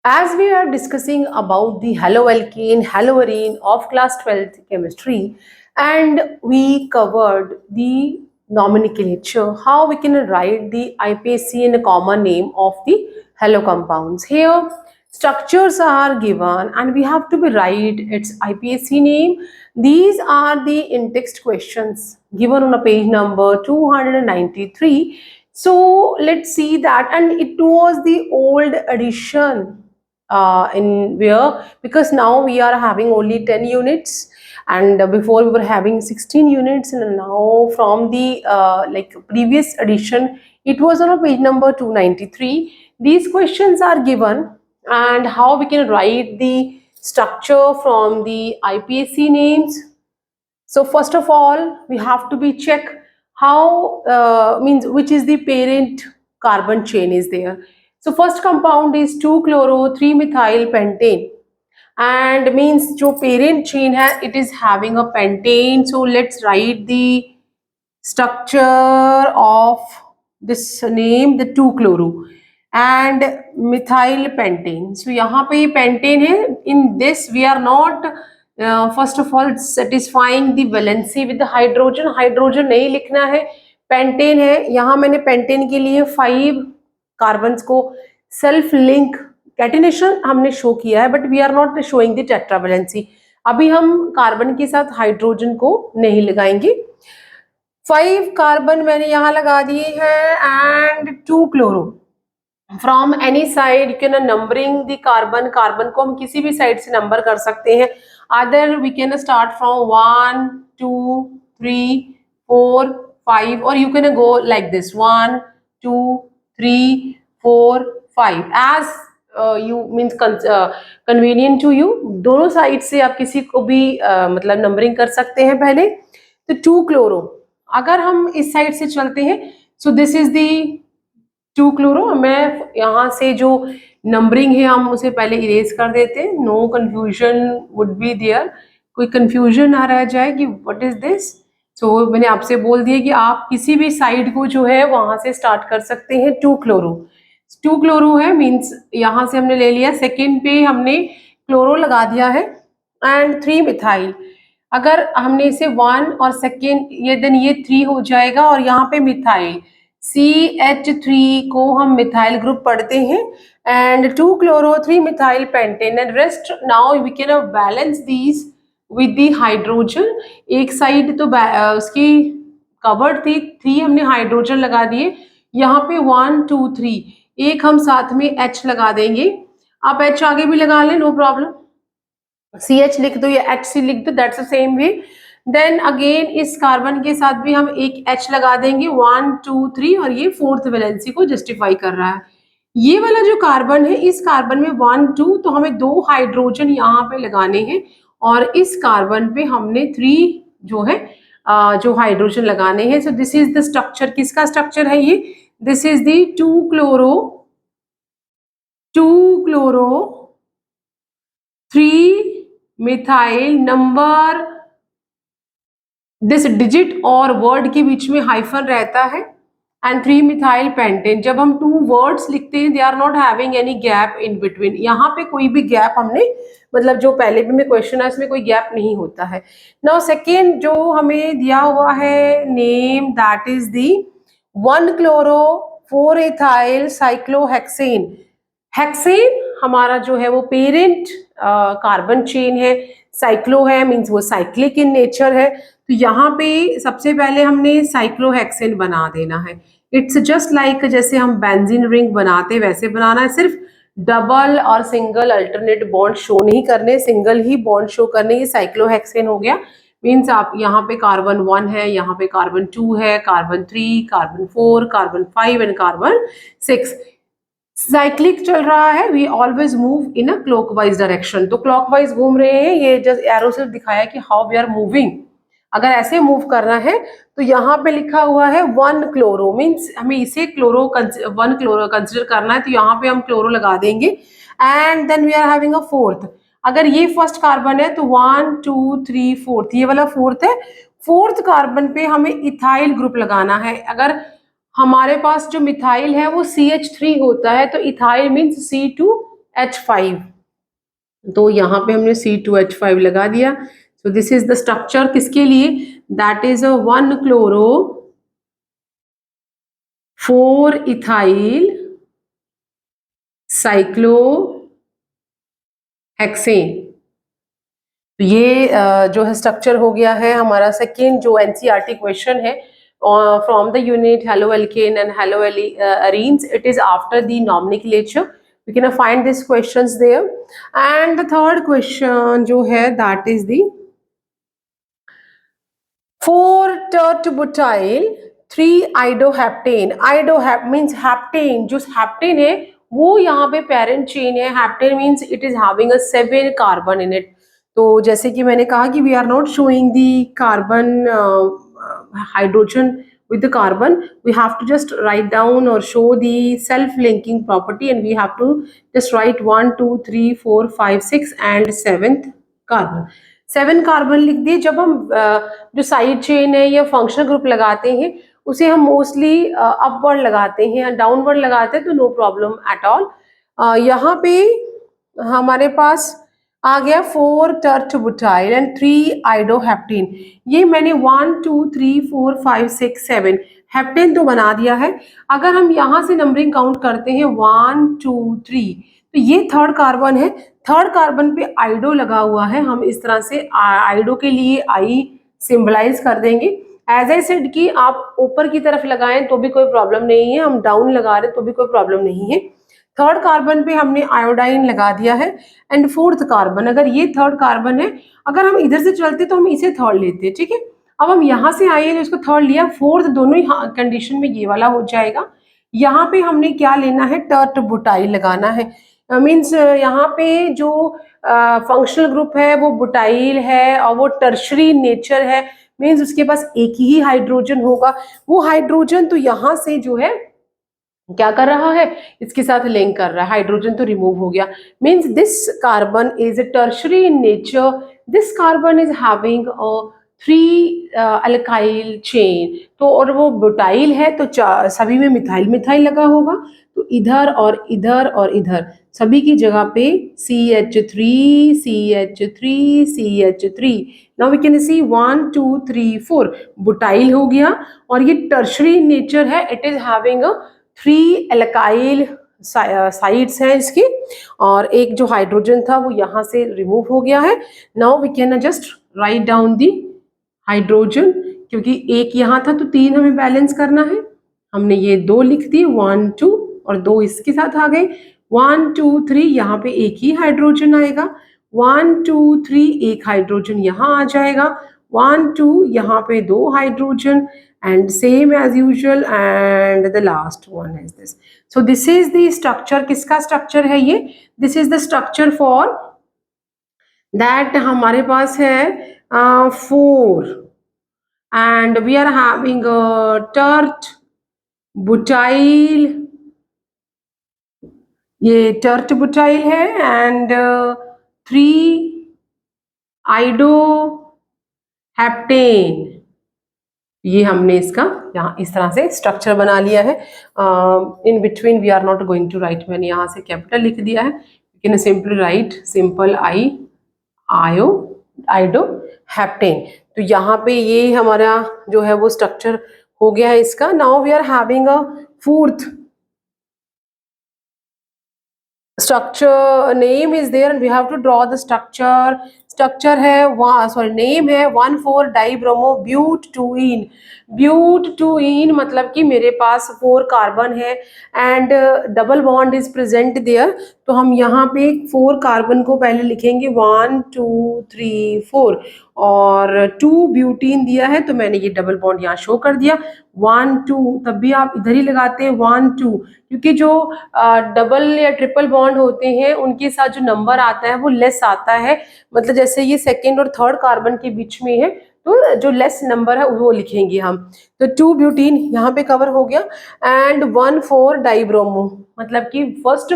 As we are discussing about the haloalkane, haloarene of class 12th chemistry, and we covered the nomenclature, how we can write the IPAC in a common name of the halo compounds. Here, structures are given and we have to be write its IPAC name. These are the in-text questions given on a page number 293. So let's see that, and it was the old edition in where, because now we are having only 10 units, and before we were having 16 units, and now from the like previous edition it was on a page number 293. These questions are given and how we can write the structure from the IPAC names. So first of all, we have to be check how means which is the parent carbon chain is there. So first compound is 2-chloro-3-methyl pentane, and means जो parent chain है it is having a pentane. So let's write the structure of this name, the 2-chloro and methyl pentane. So यहाँ पे ये pentane है. In this we are not first of all satisfying the valency with the hydrogen. Hydrogen नहीं लिखना है, pentane है. यहाँ मैंने पेंटेन के लिए 5 कार्बन्स को सेल्फ लिंक कैटिनेशन हमने शो किया है, but we are not showing the tetravalency. अभी हम कार्बन के साथ हाइड्रोजन को नहीं लगाएंगे. 5 कार्बन मैंने यहाँ लगा दिए हैं एंड 2-क्लोरो. From any side you can numbering the carbon. Carbon को हम किसी भी साइड से नंबर कर सकते हैं. Other we can start from 1 2 3 4 5 और you can go like this 1 2 3 4 5 as you means convenient to you. दोनों साइड से आप किसी को भी मतलब नंबरिंग कर सकते हैं. पहले तो 2-क्लोरो अगर हम इस साइड से चलते हैं, सो दिस इज दी 2-क्लोरो. मैं यहाँ से जो नंबरिंग है हम उसे पहले इरेज कर देते हैं. No confusion would be there, कोई कंफ्यूजन ना रह जाए कि व्हाट इज दिस. सो मैंने आपसे बोल दिया कि आप किसी भी साइड को जो है वहां से स्टार्ट कर सकते हैं. 2-क्लोरो 2-क्लोरो है मीन्स यहाँ से हमने ले लिया. सेकेंड पे हमने क्लोरो लगा दिया है एंड 3-मिथाइल. अगर हमने इसे 1 और सेकेंड ये देन ये 3 हो जाएगा और यहाँ पे मिथाइल CH3 को हम मिथाइल ग्रुप पढ़ते हैं एंड 2-क्लोरो-3-मिथाइल pentane and rest. Now we can balance these with the hydrogen. एक साइड तो उसकी कवर्ड थी, 3 हमने हाइड्रोजन लगा दिए. यहाँ पे 1 2 3 एक हम साथ में H लगा देंगे. आप H आगे भी लगा लें, नो प्रॉब्लम. CH लिख दो या HC लिख दो, that's the same way. Then again इस कार्बन के साथ भी हम एक H लगा देंगे 1 2 3 और ये 4th वैलेंसी को जस्टिफाई कर रहा है. ये वाला जो कार्बन है इस कार्बन में 1 2 तो हमें 2 हाइड्रोजन यहाँ पे लगाने हैं और इस कार्बन पे हमने 3 जो है जो हाइड्रोजन लगाने हैं. So this is the structure. किसका स्ट्रक्चर है ये? दिस इज द 2-क्लोरो 3-मिथाइल नंबर. दिस डिजिट और वर्ड के बीच में हाइफन रहता है एंड 3-मिथाइल पेंटेन. जब हम 2 वर्ड्स लिखते हैं they are not having any gap in between. यहाँ पे कोई भी गैप हमने मतलब जो पहले भी में क्वेश्चन है इसमें कोई गैप नहीं होता है. नाउ सेकेंड जो हमें दिया हुआ है नेम, दैट इज दी 1-क्लोरो-4-एथाइल साइक्लोहेक्सेन. हेक्सेन हमारा जो है वो पेरेंट कार्बन चेन है. साइक्लो है मीन्स वो साइक्लिक इन नेचर है. तो यहाँ पे सबसे पहले हमने साइक्लोहेक्सेन बना देना है. इट्स जस्ट लाइक जैसे हम बेंजीन रिंग बनाते वैसे बनाना है. सिर्फ डबल और सिंगल अल्टरनेट बॉन्ड शो नहीं करने, सिंगल ही बॉन्ड शो करने. ये साइक्लोहेक्सेन हो गया. मीन्स आप यहाँ पे कार्बन 1 है, यहाँ पे कार्बन 2 है, carbon 3, carbon 4, carbon 5 and carbon 6. Cyclic चल रहा है. We always move in a clockwise direction. तो क्लॉकवाइज घूम रहे हैं. ये जस्ट एरो से दिखाया कि हाउ वी आर मूविंग. अगर ऐसे मूव करना है तो यहाँ पे लिखा हुआ है 1-क्लोरो मीन्स हमें इसे 1-क्लोरो कंसिडर करना है. तो यहाँ पे हम क्लोरो लगा देंगे and then we are having a 4th. अगर ये फर्स्ट कार्बन है तो 1 2 3 4th ये वाला 4th है. 4th कार्बन पे हमें इथाइल ग्रुप लगाना है. अगर हमारे पास जो मिथाइल है वो CH3 होता है तो इथाइल मीन्स H5, तो यहाँ पे हमने C2H5 लगा दिया. सो दिस इज द स्ट्रक्चर किसके लिए, that is a 1 chloro 4 ethyl cyclohexane. तो ये जो है स्ट्रक्चर हो गया है हमारा सेकेंड जो एनसीईआरटी क्वेश्चन है from the unit halo alkane and hello arenes. It is after the nomenclature. We can find these questions there. And the third question जो है that is the 4 tertbutyl 3 idohaptane. Means haptane. जो haptane है वो यहाँ पे parent chain है. haptane means it is having a 7 carbon in it. तो जैसे कि मैंने कहा कि we are not showing the carbon hydrogen with the carbon, we have to just write down or show the self linking property, and we have to just write 1 2 3 4 5 6 and 7th carbon. 7 carbon लिख दिए. जब हम जो side chain है या functional group लगाते हैं उसे हम मोस्टली अपवर्ड लगाते हैं या डाउनवर्ड लगाते हैं, तो नो प्रॉब्लम एट ऑल. यहाँ पे हमारे पास आ गया 4 tertbutyl एंड 3 idohaptane. ये मैंने 1 2 3 4 5 6 7 हेप्टेन तो बना दिया है. अगर हम यहाँ से नंबरिंग काउंट करते हैं 1 2 3, तो ये थर्ड कार्बन है. थर्ड कार्बन पे आइडो लगा हुआ है. हम इस तरह से आइडो के लिए आई सिंबलाइज कर देंगे. एज आई सेड कि आप ऊपर की तरफ लगाएं तो भी कोई प्रॉब्लम नहीं है, हम डाउन लगा रहे तो भी कोई प्रॉब्लम नहीं है. थर्ड कार्बन पे हमने आयोडाइन लगा दिया है. एंड फोर्थ कार्बन, अगर ये थर्ड कार्बन है, अगर हम इधर से चलते तो हम इसे थर्ड लेते हैं. ठीक है, अब हम यहाँ से आए तो इसको थर्ड लिया, फोर्थ दोनों ही कंडीशन में ये वाला हो जाएगा. यहाँ पे हमने क्या लेना है, टर्टबुटाइल लगाना है. मीन्स यहाँ पे जो फंक्शनल ग्रुप है वो बुटाइल है और वो टर्शरी नेचर है. मीन्स उसके पास एक ही हाइड्रोजन होगा. वो हाइड्रोजन तो यहाँ से जो है क्या कर रहा है, इसके साथ लिंक कर रहा है. हाइड्रोजन तो रिमूव हो गया. Means this carbon is tertiary in nature. This carbon is having a 3 alkyl chain. तो और वो बुटाइल है तो सभी में मिथाइल मिथाइल लगा होगा. तो इधर और इधर और इधर सभी की जगह पे CH3 CH3 CH3. Now we can see 1 2 3 4 butyl हो गया. और ये टर्शरी नेचर है. It is having a 3 alkyl sides हैं इसकी, और एक जो हाइड्रोजन था वो यहाँ से रिमूव हो गया है. Now we can just write down the hydrogen, क्योंकि एक यहाँ था तो 3 हमें बैलेंस करना है. हमने ये 2 लिख दिए, 1 2 और 2 इसके साथ आ गए. 1 2 3 यहाँ पे एक ही हाइड्रोजन आएगा. 1 2 3 एक हाइड्रोजन यहाँ आ जाएगा. 1 2 यहाँ पे 2 hydrogen and same as usual, and the last one is this. So this is the structure. किसका structure है ये? This is the structure for that हमारे पास है 4 and we are having a tert butyl. ये tert butyl है and 3 idohaptane. ये हमने इसका यहाँ इस तरह से स्ट्रक्चर बना लिया है. In between we are not going to write. मैंने यहाँ से कैपिटल लिख दिया है. You can simply write simple iodoheptane. तो यहाँ पे ये हमारा जो है वो स्ट्रक्चर हो गया है इसका. Now we are having a fourth structure. Name is there and we have to draw the structure. Structure है name है 1,4-dibromo-butene. Butene मतलब कि मेरे पास 4 कार्बन है and double bond is present there. तो हम यहाँ पे 4 कार्बन को पहले लिखेंगे 1 2 3 4 और 2 ब्यूटीन दिया है तो मैंने ये डबल बॉन्ड यहाँ शो कर दिया. 1 2 तब भी आप इधर ही लगाते हैं 1 2, क्योंकि जो डबल या ट्रिपल बॉन्ड होते हैं उनके साथ जो नंबर आता है वो लेस आता है. मतलब जैसे ये सेकेंड और थर्ड कार्बन के बीच में है तो जो लेस नंबर है वो लिखेंगे हम. तो 2 ब्यूटीन यहाँ पे कवर हो गया एंड 1,4-डाइब्रोमो मतलब कि फर्स्ट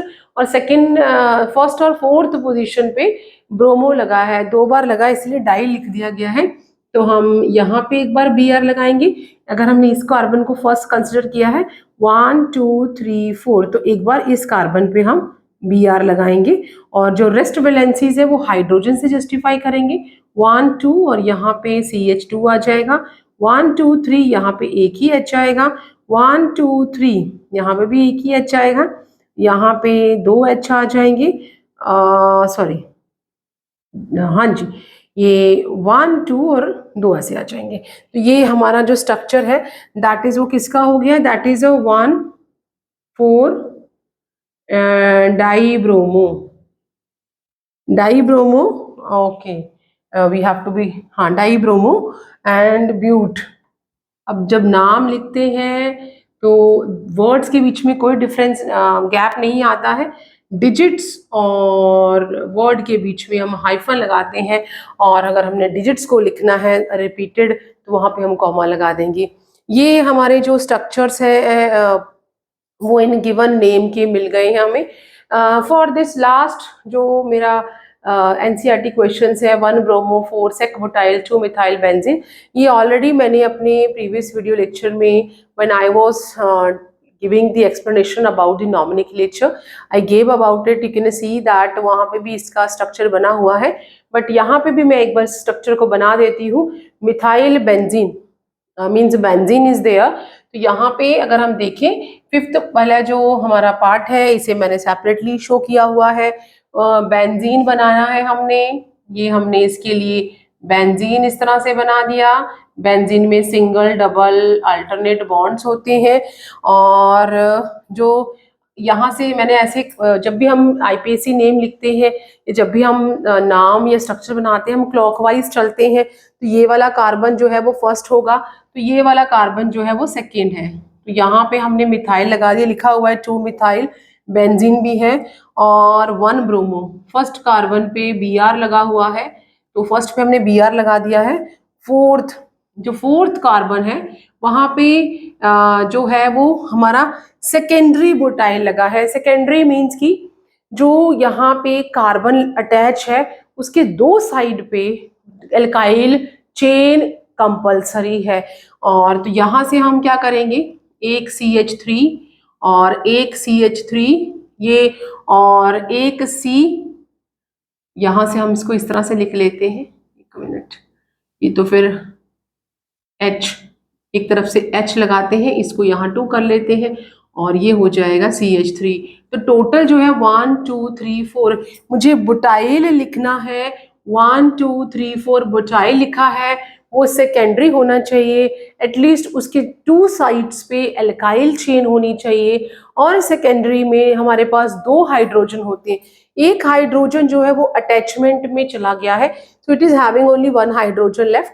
और फोर्थ पोजीशन पे ब्रोमो लगा है. 2 बार लगा इसलिए डाई लिख दिया गया है. तो हम यहाँ पे एक बार Br लगाएंगे. अगर हमने इस कार्बन को फर्स्ट कंसिडर किया है 1 2 3 4 तो एक बार इस कार्बन पे हम बी आर लगाएंगे, और जो रेस्ट वैलेंसीज है वो हाइड्रोजन से जस्टिफाई करेंगे। 1 2 और यहाँ पे CH2 आ जाएगा। 1 2 3 यहाँ पे एक ही H आएगा। 1 2 3 यहाँ पे भी एक ही H आएगा। यहाँ पे 2 H आ जाएंगे, सॉरी, हाँ जी, ये 1 2 और 2 ऐसे आ जाएंगे। तो ये हमारा जो स्ट्रक्चर है दैट इज वो किसका हो गया, that is 1 4 dibromo, dibromo, okay, we have to be, हाँ, डाइब्रोमो एंड ब्यूट। अब जब नाम लिखते हैं तो वर्ड्स के बीच में कोई डिफरेंस गैप नहीं आता है, डिजिट्स और वर्ड के बीच में हम हाइफन लगाते हैं, और अगर हमने डिजिट्स को लिखना है रिपीटेड तो वहाँ पे हम कॉमा लगा देंगे। ये हमारे जो स्ट्रक्चर्स है वो इन गिवन नेम के मिल गए हैं हमें। फॉर दिस लास्ट जो मेरा एनसीईआरटी क्वेश्चन है 1 ब्रोमो 4 सेक बुटाइल 2 मिथाइल बेंजीन, ये ऑलरेडी मैंने अपने प्रीवियस वीडियो लेक्चर में when I was giving the explanation about the nomenclature I gave about it, you can see that वहाँ पे भी इसका स्ट्रक्चर बना हुआ है, बट यहाँ पे भी मैं एक बार स्ट्रक्चर को बना देती हूँ। Methyl benzene means benzene is there, तो यहाँ पे अगर हम देखें फिफ्थ वाला जो हमारा पार्ट है इसे मैंने सेपरेटली शो किया हुआ है। बेंजीन बनाना है हमने, ये हमने इसके लिए बेंजीन इस तरह से बना दिया। बेंजीन में सिंगल डबल अल्टरनेट बॉन्ड्स होते हैं, और जो यहाँ से मैंने ऐसे जब भी हम आईपीएससी नेम लिखते हैं, जब भी हम नाम या स्ट्रक्चर बनाते हैं हम क्लॉकवाइज चलते हैं, तो ये वाला कार्बन जो है वो फर्स्ट होगा, तो ये वाला कार्बन जो है वो सेकेंड है। तो यहाँ पे हमने मिथाइल लगा दिया, लिखा हुआ है 2 मिथाइल, बेंजीन भी है, और 1 ब्रोमो, फर्स्ट कार्बन पे Br लगा हुआ है, तो फर्स्ट पे हमने Br लगा दिया है। फोर्थ, जो फोर्थ कार्बन है वहाँ पे जो है वो हमारा सेकेंडरी बुटाइल लगा है। सेकेंडरी मीन्स की जो यहाँ पे कार्बन अटैच है उसके दो साइड पे एल्काइल चेन कंपल्सरी है, और तो यहाँ से हम क्या करेंगे, एक CH3 और एक CH3 ये, और एक C, यहाँ से हम इसको इस तरह से लिख लेते हैं, एक मिनट, ये तो फिर H, एक तरफ से H लगाते हैं, इसको यहाँ 2 कर लेते हैं, और ये हो जाएगा CH3। तो टोटल जो है 1 2 3 4, मुझे बुटाइल लिखना है, 1 2 3 4 बुटाइल लिखा है, वो सेकेंडरी होना चाहिए, एटलीस्ट उसके 2 साइड्स पे एल्काइल चेन होनी चाहिए, और सेकेंडरी में हमारे पास 2 हाइड्रोजन होते हैं, एक हाइड्रोजन जो है वो अटैचमेंट में चला गया है, तो it is having only 1 hydrogen left,